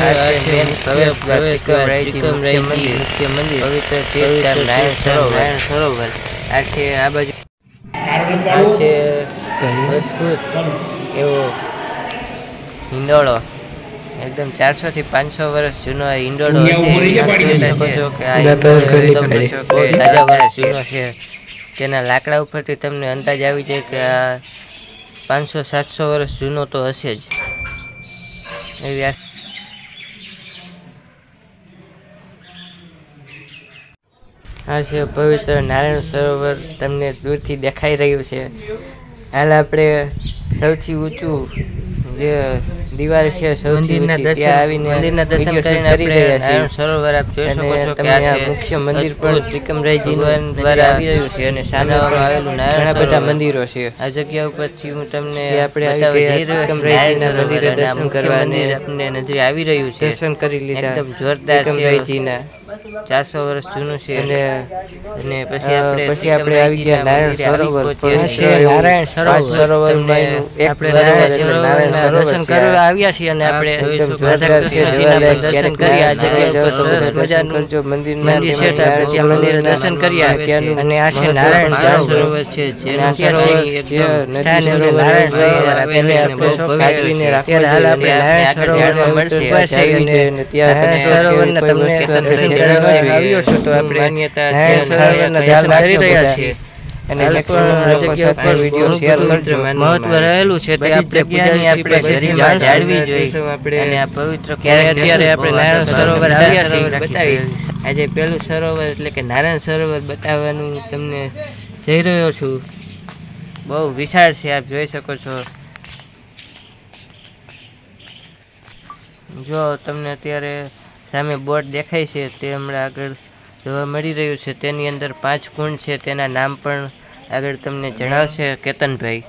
Main પ્રવેશદ્વાર તિકમરાયજી મુખ્ય મંદિર પવિત્ર તીર્થધામ નારાયણ સરોવર આ છે આ બાજુ આ છે અદ્ભુત એવો હિંડોળો એકદમ 400 થી 500 વર્ષ જૂનો આ હિંડોળો છે તેના લાકડા ઉપરથી તમને અંદાજ આવી જાય કે આ 500-700 વર્ષ જૂનો તો હશે જ એવી આ છે પવિત્ર નારાયણ સરોવર તમને દૂરથી દેખાઈ રહ્યું છે હાલ આપણે સૌથી ઊંચું જે દિવાલ છે સૌથી ઊંચી ત્યાં આવીને મંદિરના દર્શન કરીને કરી રહ્યા છીએ સરોવર આપ જોઈ શકો છો કે આ મુખ્ય મંદિર પણ તિકમરાયજી દ્વારા આવી રહ્યું છે અને સામે આવેલું ઘણા બધા મંદિરો છે આ જગ્યા ઉપરથી હું તમને તિકમરાયજીના મંદિરે દર્શન કરવા આપને નજરે આવી રહ્યું છે દર્શન કરી લીધા એકદમ જોરદાર તિકમરાયજીના 400 વર્ષ જૂનું છે અને પછી આપણે આવી ગયા નારાયણ સરોવર દર્શન કરવા આવ્યા છીએ અને આપણે દર્શન કરી આ જગ્યા મંદિર છે મંદિરે દર્શન કર્યા અને આ છે નારાયણ સરોવર છે આવ્યો છો તો આપણે માન્યતા કરી રહ્યા છીએ અને વિડીયો શેર કરજો મહત્વ રહેલું છે તે આપણે જાળવી જોઈએ અને આ પવિત્ર અત્યારે આપણે નારાયણ સરોવર આવ્યા છીએ બતાવીશ આજે પહેલું સરોવર એટલે કે નારાયણ સરોવર બતાવવાનું તમને જઈ રહ્યો છું બહુ વિશાળ છે આપ જોઈ શકો છો જો તમને અત્યારે સામે બોર્ડ દેખાય છે તે હમણાં આગળ જોવા મળી રહ્યું છે તેની અંદર 5 કુંડ છે તેના નામ પણ આગળ તમને જણાવશે કેતનભાઈ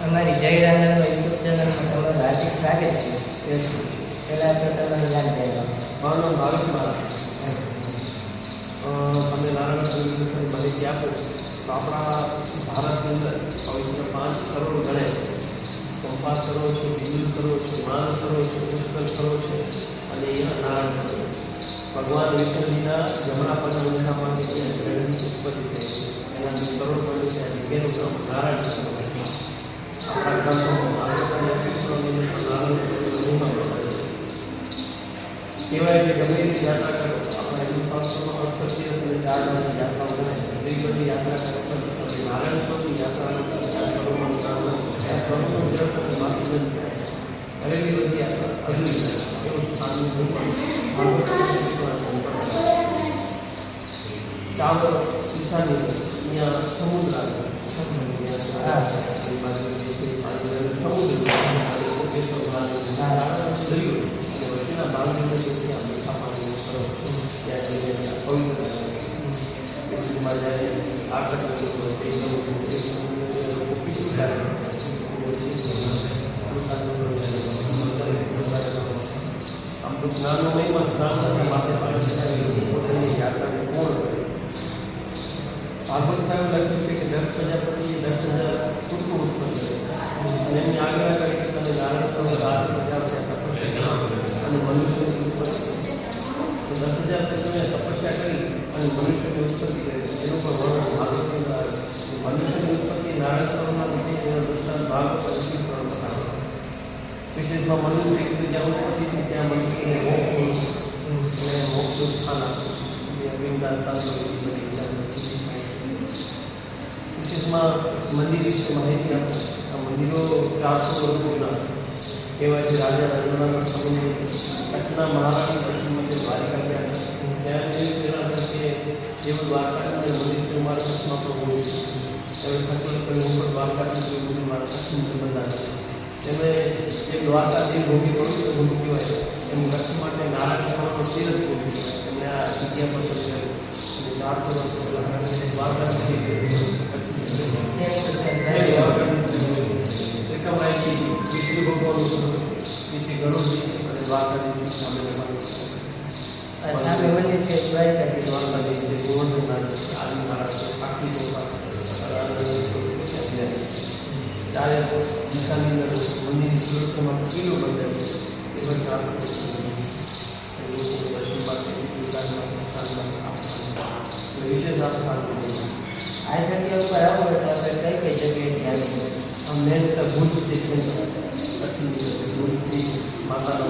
અમારી જય રાંધણનો યુટ્યુબ ચેનલમાં તમારું હાર્દિક સ્વાગત છે પહેલાં તો તમારું નામ જણાવો મારું નામ તમે નારાયણ સરોવરની માહિતી આપો તો આપણા ભારતની અંદર પવિત્ર 5 સરોવર ગણે ચંપા સરોવર છે બિંદુ સરોવર છે માનવ સરોવર છે પુષ્કર સરોવર છે અને અહીંયા નારાયણ સરોવર ભગવાન વિષ્ણુજીના જમણા પગ બંધામાંથી જળની ઉત્પત્તિ થઈ છે એના સરોવર પડ્યું છે અને એનું નામ નારાયણ સરોવર આપણા ગ્રંથોમાં કહેવાય કે ગમે તેની યાત્રા કરો આપણા હિન્દુસ્તાનમાં સત્ય અને 4 દાડાની યાત્રાઓ કરે એવી બધી યાત્રા કરો નારાયણ સ્વામી યાત્રા સરોવરનું કામ એવી બધી યાત્રા કરવી એવું સ્થાનનું ચાલો ઈચ્છાની અહીંયા સમુદ્ર જ્ઞાનોમય સ્નાન માટે કથામાં લખ્યું છે કે દક્ષ પ્રજાપતિએ 10,000 પુત્રો ઉત્પન્ન કર્યા અને એમની આજ્ઞા કરી કે તમે નારાયણ સરોવર રાજ પ્રજાપતિ તપસ્યા અને મનુષ્યની ઉત્પત્તિ તો 10,000 તમે તપસ્યા કરી અને મનુષ્યની ઉત્પત્તિ કરી એનું પણ વર્ણન ભાગવતની અંદર મનુષ્યની ઉત્પત્તિ નારાયણ સરોવરના વિશે એનો દૃષ્ટાંત ભાગવત અવશ્ય પ્રવર્તન આવે વિશેષમાં મનુષ્ય જ્યાં ઉત્પત્તિ થઈ ત્યાં મનુષ્યને મોક્ષ સ્થાન આપ્યું વિશેષમાં મંદિર વિશે માહિતી આપો આ મંદિરો 400 વર્ષ જૂના કહેવાય છે રાજા રજવાડાના સમયે કચ્છના મહારાણી પશ્ચિમમાં દ્વારિકા ગયા ત્યાં જોયું તેના કે જેવું દ્વારકાનું મંદિર છે મારા કચ્છમાં પણ હોય છે હવે સંકલ્પ કર્યો હું પણ દ્વારકાનું મંદિર મારા કચ્છનું બંધાન તેમણે એક દ્વારકાથી ભૂમિ પડ્યું તો ભૂમિ કહેવાય એમ કચ્છ માટે નારાયણ સરોવરનો તીર્થ ભૂમિ એમને આ જગ્યા પર સમજાવ્યું અને 400 વર્ષ પહેલાં દ્વારકાથી વિષ્ણુ ભગવાનનું વિશે ઘણું છે અને દ્વારકાધીશ સામે દ્વારકાધીશ છે ગોવર્ધન આદિ મહારાજ આખી ચારે દિશાની અંદર મંદિરની સુરક્ષામાં કિલ્લો બંધાયો એ પણ 400 વિશેષ સ્થાન આ જગ્યા ઉપર આવો તો આપણે કઈ જગ્યાએ ધ્યાન મેન તો ભુજ સ્ટેશન પછી ભુજથી માતાનો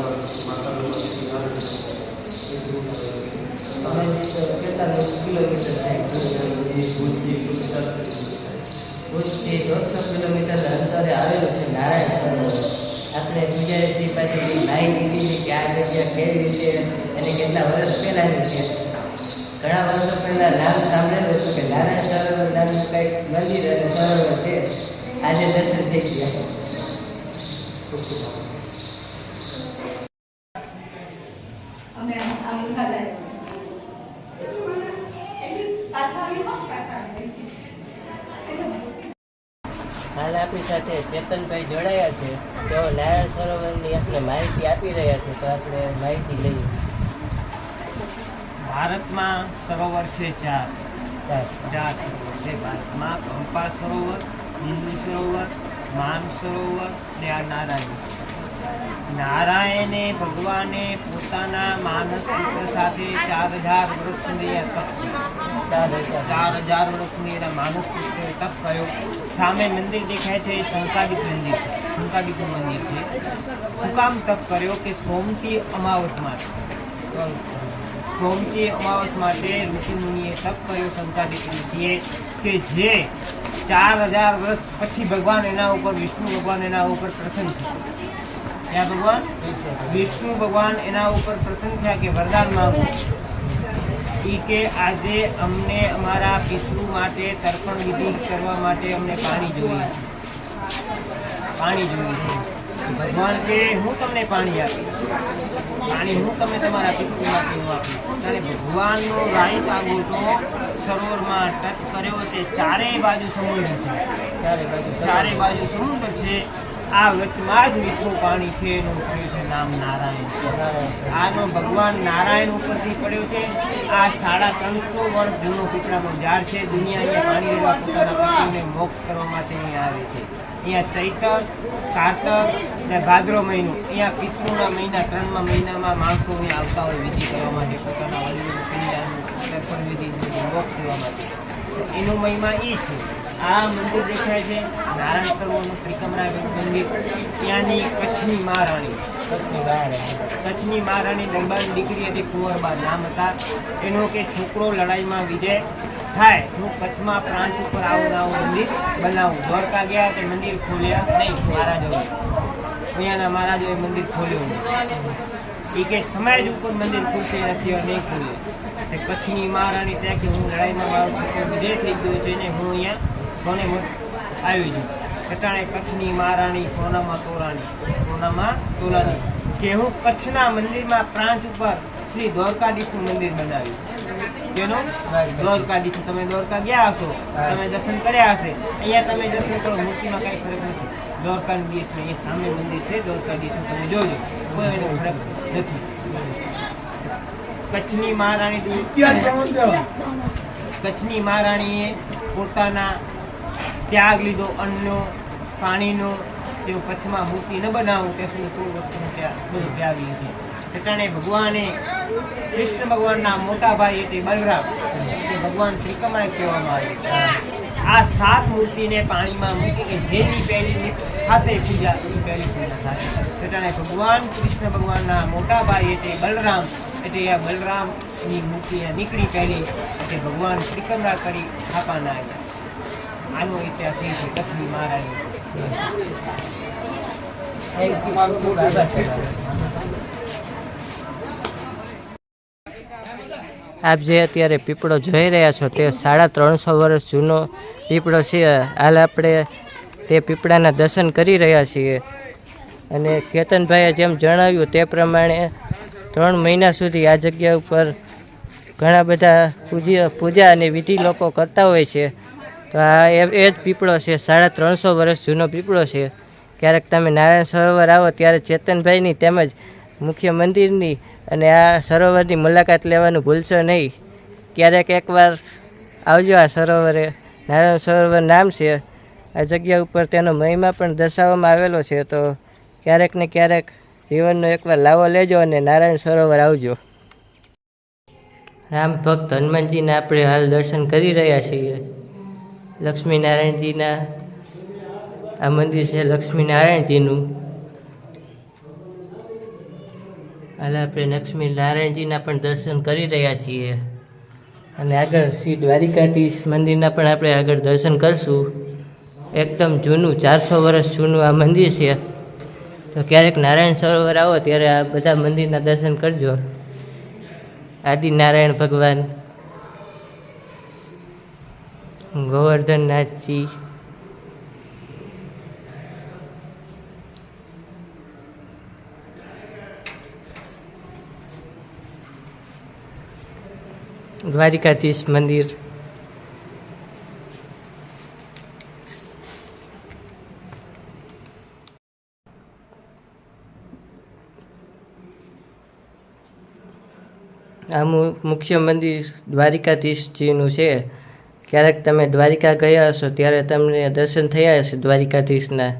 કેટલા કિલોમીટર થાય ભુજથી 150 કિલોમીટર અંતરે આવેલું છે નારાયણ સરોવર. આપણે ગુજરાતી પાસેથી માહિતી લીધી કે આ જગ્યા કેવી રીતે અને કેટલા વર્ષ પહેલાંની છે. ઘણા વર્ષો પહેલાં નામ સાંભળેલું હતું કે નારાયણ સરોવર નામનું કંઈક મંદિર અને સરોવર છે. આજે દર્શન થઈ ગયા. હાલ આપણી સાથે ચેતનભાઈ જોડાયા છે. તેઓ નારાયણ સરોવરની આપણે માહિતી આપી રહ્યા છે. તો આપણે માહિતી લઈએ. ભારતમાં સરોવર છે ચાર સરોવર છે ભારતમાં. પંપા સરોવર, બિંદુ સરોવર, માન સરોવર ને આ નારાયણે ભગવાને પોતાના માનસ પુત્ર સાથે 4,000 વર્ષ સુધી તપ 4,000 વર્ષ સુધી એના માનસ પુત્રોએ તપ કર્યો. સામે મંદિર દેખાય છે એ શંકાદિક મંદિર છે. શંકાદિકનું મંદિર છે. શું કામ તપ કર્યો કે સોમતી અમાવસ માટે ઋષિમુનિએ તપ કર્યો. શંકાદિક ઋષિએ કે જે 4,000 વર્ષ પછી ભગવાન એના ઉપર વિષ્ણુ ભગવાન એના ઉપર પ્રસન્ન થયા. ત્યાં ભગવાન વિષ્ણુ ભગવાન એના ઉપર પ્રસન્ન થયા કે વરદાન માંગો કે આજે અમને અમારા પિતૃ માટે તર્પણ વિધિ કરવા માટે અમને પાણી જોઈએ છે. ભગવાન કે હું તમને પાણી આપીશ. હું તમને તમારા પિતૃ માટે હું આપીશ. અને ભગવાનનો રાઈટ આગળ તો સરોવરમાં ટચ કર્યો તે ચારેય બાજુ સમુદ્ર છે. ચારે બાજુ સમુદ્ર છે. આ વચમાં જ મીઠું પાણી છે. એનું થયું છે નામ નારાયણ. આનો ભગવાન નારાયણ ઉપરથી પડ્યો છે. આ 350 વર્ષ જૂનો પીપળાનો ઝાડ છે. દુનિયા અહીંયા પાણી લેવા પોતાના પતિને મોક્ષ કરવા માટે અહીંયા આવે છે. અહીંયા ચૈત્ર, કારતક ને ભાદરો મહિનો અહીંયા પિતૃના મહિના 3મા મહિનામાં માણસો અહીંયા આવતા હોય વિધિ કરવા માટે પોતાના વડીલોનું પિંડાનું તર્પણ વિધિ મોક્ષ કરવા માટે. એનો મહિમા એ છે. આ મંદિર દેખાય છે નારાયણ સરોવરનું ત્રિકમરા મંદિર. ત્યાંની કચ્છની મહારાણી દરબારની દીકરી હતી કુંવરબા નામ હતા એનો કે છોકરો લડાઈમાં વિજય થાય હું કચ્છમાં પ્રાંત ઉપર આવું મંદિર બનાવું. દ્વારકા ગયા તે મંદિર ખોલ્યા નહીં. અહીંયાના મહારાજોએ મંદિર ખોલ્યું એ કે સમાજ ઉપર મંદિર ખુલશે નથી નહીં ખોલ્યું. તે કચ્છની મહારાણી ત્યાં કે હું લડાઈમાં મારો છોકરો વિજય થઈ ગયો છે ને હું અહીંયા સોને આવી છું. કટાણે કચ્છની મહારાણી સોનામાં તોલાની કે હું કચ્છના મંદિરમાં પ્રાંત ઉપર શ્રી દ્વારકાધીશનું મંદિર બનાવીશ. જેનું દ્વારકાધીશ. તમે દ્વારકા ગયા હશો, તમે દર્શન કર્યા હશે. અહીંયા તમે દર્શન કરો મૂર્તિમાં કાંઈ ફરક નથી. દ્વારકાધીશ ને અહીંયા સામે મંદિર છે દ્વારકાધીશનું તમે જોજો. કોઈ એનો ફરક નથી. કચ્છની મહારાણીએ પોતાના ત્યાગ લીધો, અન્નનો, પાણીનો, તેઓ કચ્છમાં મૂર્તિ ન બનાવું ત્યાં સુધી કોઈ વસ્તુનો બધો ત્યાગ લીધી. એટલે ભગવાને કૃષ્ણ ભગવાનના મોટા ભાઈ એટલે બલરામ એટલે ભગવાન ત્રિકમણ કહેવામાં આવે. આ 7 મૂર્તિને પાણીમાં મૂકી કે જેની પહેલી ખાતે પૂજા એ પહેલી પૂજા થાય. એટલે ભગવાન કૃષ્ણ ભગવાનના મોટા ભાઈ એટલે બલરામ એટલે આ બલરામની મૂર્તિ નીકળી પહેલી એટલે ભગવાન ત્રિકમણ કરી થાપાના આવ્યા. આનો ઇતિહાસ એ છે કચ્છની મહારાણી. આપ જે અત્યારે પીપળો જોઈ રહ્યા છો તે 350 વર્ષ જૂનો પીપળો છે. હાલ આપણે તે પીપળાના દર્શન કરી રહ્યા છીએ. અને કેતનભાઈએ જેમ જણાવ્યું તે પ્રમાણે 3 મહિના સુધી આ જગ્યા ઉપર ઘણા બધા પૂજા અને વિધિ લોકો કરતા હોય છે. તો આ એ જ પીપળો છે. 350 વર્ષ જૂનો પીપળો છે. ક્યારેક તમે નારાયણ સરોવર આવો ત્યારે ચેતનભાઈની તેમજ મુખ્ય મંદિરની અને આ સરોવરની મુલાકાત લેવાનું ભૂલશો નહીં. ક્યારેક એકવાર આવજો આ સરોવરે. નારાયણ સરોવર નામ છે. આ જગ્યા ઉપર તેનો મહિમા પણ દર્શાવવામાં આવેલો છે. તો ક્યારેક ને ક્યારેક જીવનનો એકવાર લાવો લેજો અને નારાયણ સરોવર આવજો. રામ ભક્ત હનુમાનજીના આપણે હાલ દર્શન કરી રહ્યા છીએ. લક્ષ્મીનારાયણજીના આ મંદિર છે લક્ષ્મીનારાયણજીનું. હાલ આપણે લક્ષ્મીનારાયણજીના પણ દર્શન કરી રહ્યા છીએ. અને આગળ શ્રી દ્વારિકાધીશ મંદિરના પણ આપણે આગળ દર્શન કરશું. એકદમ જૂનું 400 વર્ષ જૂનું આ મંદિર છે. તો ક્યારેક નારાયણ સરોવર આવો ત્યારે આ બધા મંદિરના દર્શન કરજો. આદિનારાયણ ભગવાન, ગોવર્ધનનાથજી, દ્વારિકાધીશ મંદિર, આ મુખ્ય મંદિર દ્વારિકાધીશજીનું છે. ક્યારેક તમે દ્વારિકા ગયા હશો ત્યારે તમને દર્શન થયા હશે દ્વારિકાધીશના.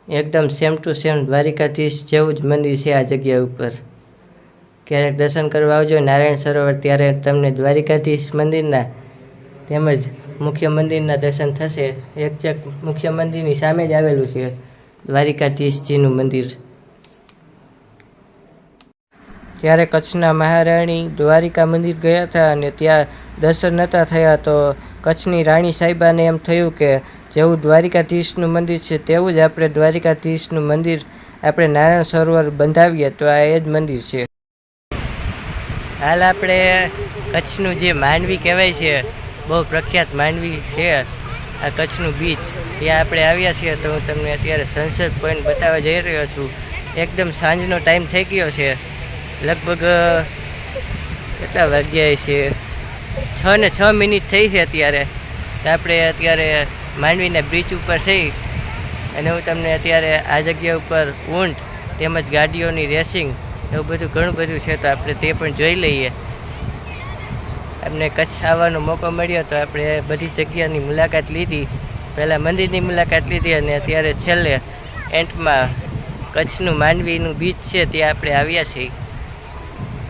એકદમ સેમ ટુ સેમ દ્વારિકાધીશ જેવું જ મંદિર છે આ જગ્યા ઉપર. ક્યારેક દર્શન કરવા આવજો નારાયણ સરોવર ત્યારે તમને દ્વારિકાધીશ મંદિરના તેમજ મુખ્ય મંદિરના દર્શન થશે. એક્ઝેક્ટ મુખ્ય મંદિરની સામે જ આવેલું છે દ્વારિકાધીશજીનું મંદિર. ત્યારે કચ્છના મહારાણી દ્વારિકા મંદિર ગયા હતા અને ત્યાં દર્શન નહોતા થયા. તો કચ્છની રાણી સાહેબાને એમ થયું કે જેવું દ્વારિકાધીશનું મંદિર છે તેવું જ આપણે દ્વારિકાધીશનું મંદિર આપણે નારાયણ સરોવર બંધાવીએ. તો આ એ જ મંદિર છે. હાલ આપણે કચ્છનું જે માંડવી કહેવાય છે, બહુ પ્રખ્યાત માંડવી છે આ કચ્છનું બીચ, ત્યાં આપણે આવ્યા છીએ. તો હું તમને અત્યારે સનસેટ પોઈન્ટ બતાવવા જઈ રહ્યો છું. એકદમ સાંજનો ટાઈમ થઈ ગયો છે. લગભગ કેટલા વાગ્યા છે? 6:06 થઈ છે અત્યારે. તો આપણે અત્યારે માંડવીના બ્રિજ ઉપર છીએ અને હું તમને અત્યારે આ જગ્યા ઉપર ઊંટ તેમજ ગાડીઓની રેસિંગ એવું બધું ઘણું બધું છે. તો આપણે તે પણ જોઈ લઈએ. અમને કચ્છ આવવાનો મોકો મળ્યો તો આપણે બધી જગ્યાની મુલાકાત લીધી. પહેલાં મંદિરની મુલાકાત લીધી અને અત્યારે છેલ્લે એન્ડમાં કચ્છનું માંડવીનું બીચ છે ત્યાં આપણે આવ્યા છીએ.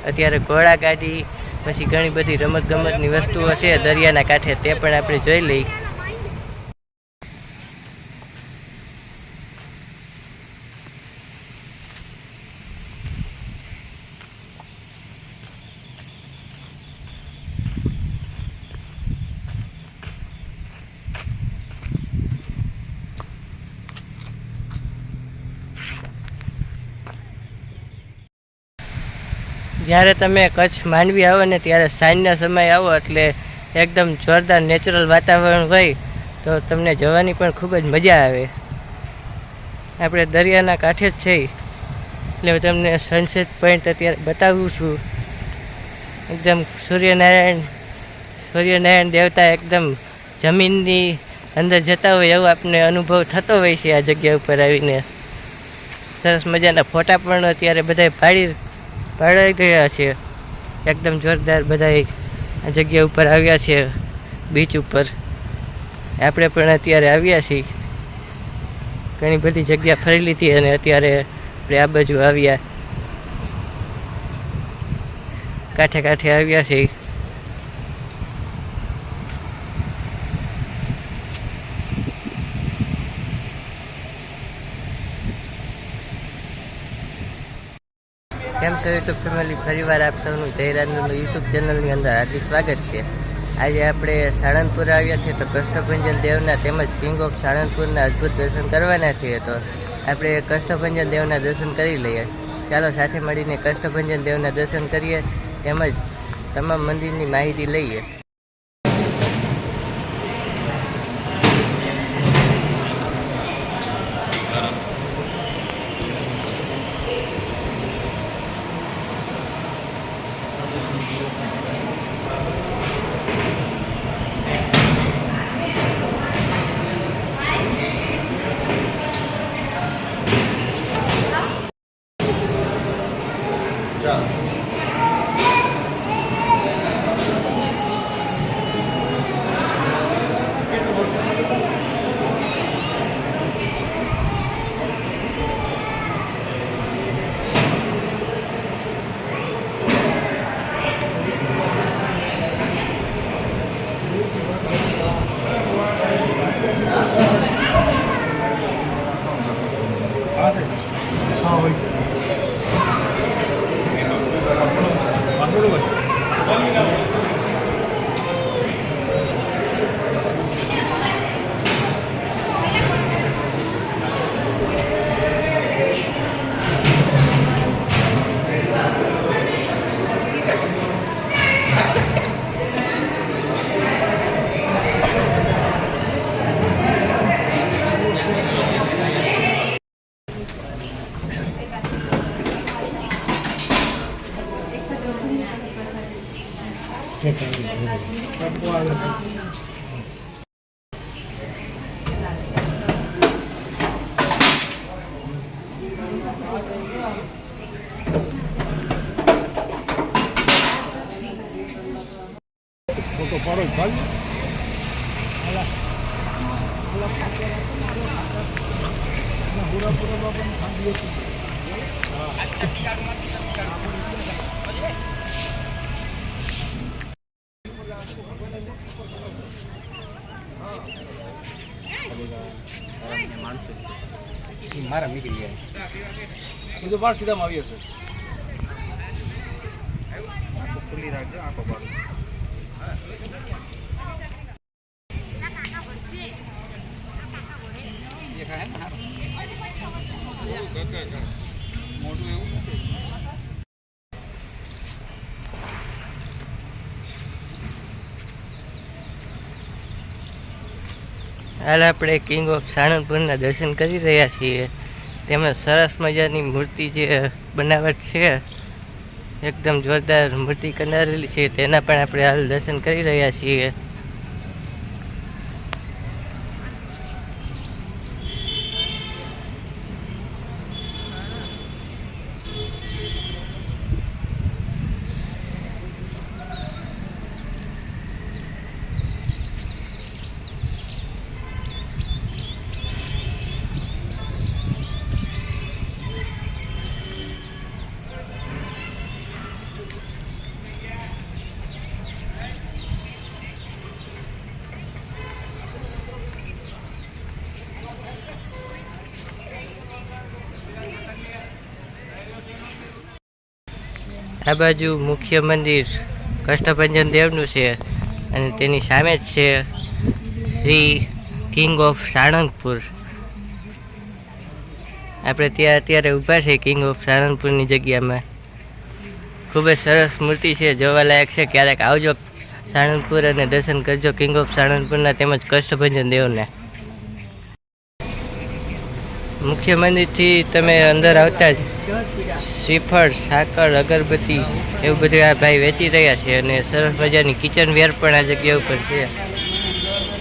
અત્યારે ઘોડા ગાડી પછી ઘણી બધી રમતગમતની વસ્તુઓ છે દરિયાના કાંઠે, તે પણ આપણે જોઈ લઈ. જ્યારે તમે કચ્છ માંડવી આવો ને ત્યારે સાંજના સમયે આવો એટલે એકદમ જોરદાર નેચરલ વાતાવરણ હોય તો તમને જવાની પણ ખૂબ જ મજા આવે. આપણે દરિયાના કાંઠે જ છીએ એટલે હું તમને સનસેટ પોઈન્ટ અત્યારે બતાવું છું. એકદમ સૂર્યનારાયણ દેવતા એકદમ જમીનની અંદર જતા હોય એવો આપણને અનુભવ થતો હોય છે આ જગ્યા ઉપર આવીને. સરસ મજાના ફોટા પણ અત્યારે બધા પાડાઈ ગયા છે. એકદમ જોરદાર બધા આ જગ્યા ઉપર આવ્યા છે બીચ ઉપર. આપણે પણ અત્યારે આવ્યા છીએ, ઘણી બધી જગ્યા ફરી લીધી અને અત્યારે આપણે આ બાજુ આવ્યા, કાંઠે કાંઠે આવ્યા છીએ. કેમ છો યુટ્યુબ ફેમિલી, ફરીવાર આપ સૌનું જયરાજનું યુટ્યુબ ચેનલની અંદર હાર્દિક સ્વાગત છે. આજે આપણે સાળંગપુર આવ્યા છીએ તો કષ્ટભંજન દેવના તેમજ કિંગ ઓફ સાળંગપુરના અદ્ભુત દર્શન કરવાના છીએ. તો આપણે કષ્ટભંજન દેવના દર્શન કરી લઈએ. ચાલો સાથે મળીને કષ્ટભંજન દેવના દર્શન કરીએ તેમજ તમામ મંદિરની માહિતી લઈએ. મારા નીકળી ગયા સીધો બાર સીધામાં આવી હશે. ખુલ્લી રાખજો આખો બાર. મોટું એવું નથી. હાલ આપણે કિંગ ઓફ સાળંગપુરના દર્શન કરી રહ્યા છીએ. તેમાં સરસ મજાની મૂર્તિ જે બનાવટ છે, એકદમ જોરદાર મૂર્તિ કંડારેલી છે, તેના પણ આપણે હાલ દર્શન કરી રહ્યા છીએ. આ બાજુ મુખ્ય મંદિર કષ્ટભંજન દેવનું છે અને તેની સામે જ છે શ્રી કિંગ ઓફ સાળંગપુર. આપણે ત્યાં અત્યારે ઊભા છે કિંગ ઓફ સાળંગપુરની જગ્યામાં. ખૂબ જ સરસ મૂર્તિ છે, જોવાલાયક છે. ક્યારેક આવજો સાળંગપુર અને દર્શન કરજો કિંગ ઓફ સાળંગપુરના તેમજ કષ્ટભંજન દેવના. મુખ્ય મંદિરથી તમે અંદર આવતા જ શ્રીફળ, સાકર, અગરબત્તી એવું બધું આ ભાઈ વેચી રહ્યા છે અને સરસ મજાની કિચન વેર પણ આ જગ્યા ઉપર છે.